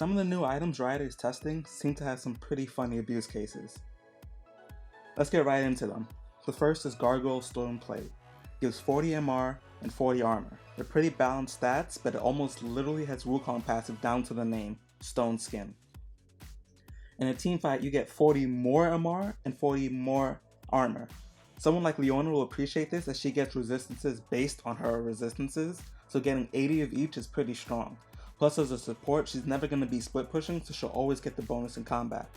Some of the new items Riot is testing seem to have some pretty funny abuse cases. Let's get right into them. The first is Gargoyle Stone Plate. Gives 40 MR and 40 armor. They're pretty balanced stats, but it almost literally has Wukong passive down to the name, Stone Skin. In a team fight, you get 40 more MR and 40 more armor. Someone like Leona will appreciate this as she gets resistances based on her resistances, so getting 80 of each is pretty strong. Plus as a support, she's never going to be split pushing, so she'll always get the bonus in combat.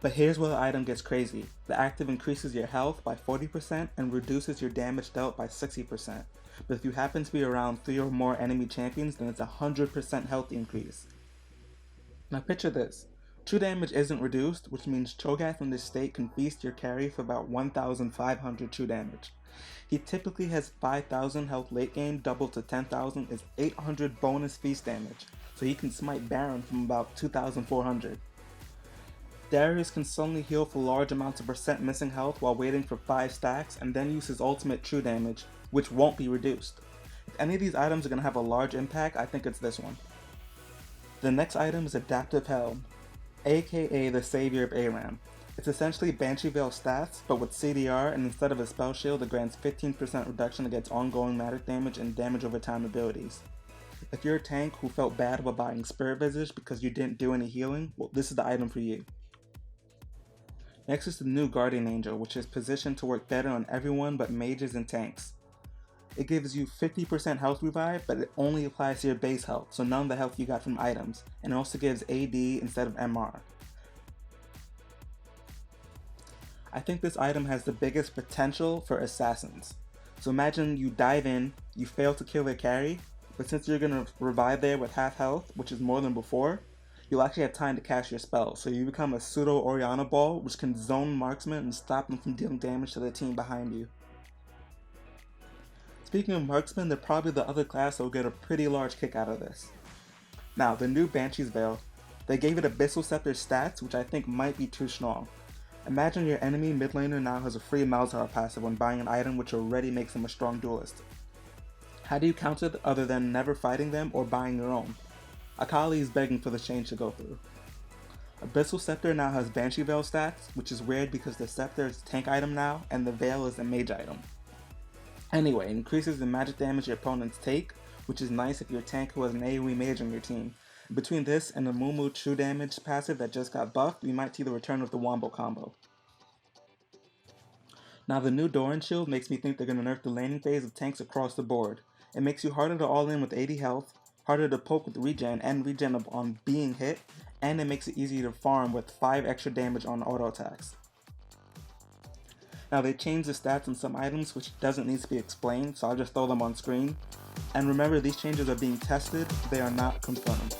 But here's where the item gets crazy. The active increases your health by 40% and reduces your damage dealt by 60%. But if you happen to be around 3 or more enemy champions, then it's a 100% health increase. Now picture this. True damage isn't reduced, which means Cho'Gath in this state can feast your carry for about 1,500 true damage. He typically has 5,000 health late game, doubled to 10,000 is 800 bonus feast damage, so he can smite Baron from about 2,400. Darius can suddenly heal for large amounts of percent missing health while waiting for 5 stacks and then use his ultimate true damage, which won't be reduced. If any of these items are going to have a large impact, I think it's this one. The next item is Adaptive Helm, aka the savior of ARAM. It's essentially Banshee Veil stats, but with CDR, and instead of a spell shield, it grants 15% reduction against ongoing magic damage and damage over time abilities. If you're a tank who felt bad about buying Spirit Visage because you didn't do any healing, well, this is the item for you. Next is the new Guardian Angel, which is positioned to work better on everyone but mages and tanks. It gives you 50% health revive, but it only applies to your base health, so none of the health you got from items, and it also gives AD instead of MR. I think this item has the biggest potential for assassins. So imagine you dive in, you fail to kill their carry, but since you're going to revive there with half health, which is more than before, you'll actually have time to cast your spell, so you become a pseudo Orianna ball which can zone marksman and stop them from dealing damage to the team behind you. Speaking of marksman, they're probably the other class that will get a pretty large kick out of this. Now, the new Banshee's Veil, they gave it Abyssal Scepter stats, which I think might be too strong. Imagine your enemy mid laner now has a free Malzahar passive when buying an item which already makes him a strong duelist. How do you counter it other than never fighting them or buying your own? Akali is begging for the change to go through. Abyssal Scepter now has Banshee Veil stats, which is weird because the Scepter is a tank item now and the Veil is a mage item. Anyway, it increases the magic damage your opponents take, which is nice if you're a tank who has an AoE mage on your team. Between this and the Mumu true damage passive that just got buffed, we might see the return of the Wombo combo. Now the new Doran Shield makes me think they're going to nerf the laning phase of tanks across the board. It makes you harder to all in with 80 health, harder to poke with regen and regen on being hit, and it makes it easier to farm with 5 extra damage on auto attacks. Now they changed the stats on some items which doesn't need to be explained, so I'll just throw them on screen. And remember, these changes are being tested, they are not confirmed.